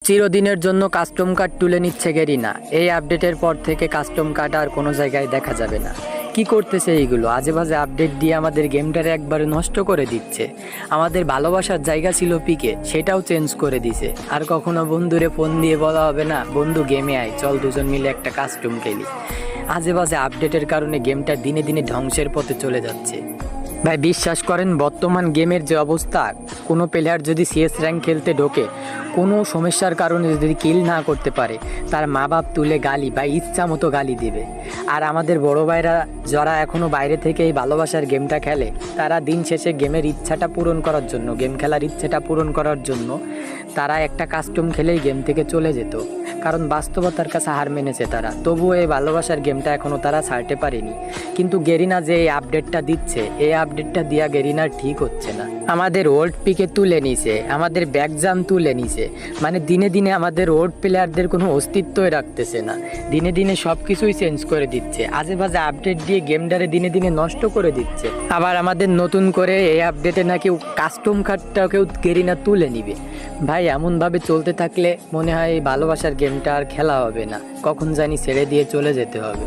চিরদিনের জন্য custom card তুলে নিচ্ছে গেরিনা। এই আপডেটের পর থেকে কাস্টম কার্ড আর কোনো জায়গায় দেখা যাবে না। কি করতেছে এইগুলো? আজে বাজে আপডেট দিয়ে আমাদের গেমটারে একবারে নষ্ট করে দিচ্ছে। আমাদের ভালোবাসার জায়গা ছিল পিকে, সেটাও চেঞ্জ করে দিছে। আর কখনো বন্ধুরে ফোন দিয়ে বলা হবে না, বন্ধু গেমে আয়, চল দুজন মিলে একটা কাস্টম খেলি। আজে বাজে আপডেটের কারণে গেমটা দিনে দিনে ধ্বংসের পথে চলে যাচ্ছে। ভাই বিশ্বাস করেন, বর্তমান গেমের যে অবস্থা, কোনো প্লেয়ার যদি সিএস র্যাঙ্ক খেলতে ঢোকে, কোনো সমস্যার কারণে যদি কিল না করতে পারে, তার মা বাপ তুলে গালি বা ইচ্ছা মতো গালি দিবে। আর আমাদের বড় ভাইরা যারা এখনও বাইরে থেকে এই ভালোবাসার গেমটা খেলে, তারা দিন শেষে গেমের ইচ্ছাটা পূরণ করার জন্য, গেম খেলার ইচ্ছাটা পূরণ করার জন্য তারা একটা কাস্টম খেলেই গেম থেকে চলে যেত। কারণ বাস্তবতার কাছে হার মেনেছে তারা। তবুও এই ভালোবাসার গেমটা এখনও তারা ছাড়তে পারেনি। কিন্তু গেরিনা যে এই আপডেটটা দিচ্ছে, এই আপডেটটা দিয়া গেরিনার ঠিক হচ্ছে না। আমাদের ওল্ড পিকে তুলে নিছে, আমাদের ব্যাকজাম তুলে নিছে। মানে দিনে দিনে আমাদের ওল্ড প্লেয়ারদের কোনো অস্তিত্বই রাখতেছে না। দিনে দিনে সব কিছুই চেঞ্জ করে দিচ্ছে। আজে বাজে আপডেট দিয়ে গেমটারে দিনে দিনে নষ্ট করে দিচ্ছে। আবার আমাদের নতুন করে এই আপডেটে নাকি কাস্টম কার্ডটাকেও গেরিনা তুলে নিবে। ভাই এমনভাবে চলতে থাকলে মনে হয় এই ভালোবাসার গেমটা আর খেলা হবে না, কখন জানি ছেড়ে দিয়ে চলে যেতে হবে।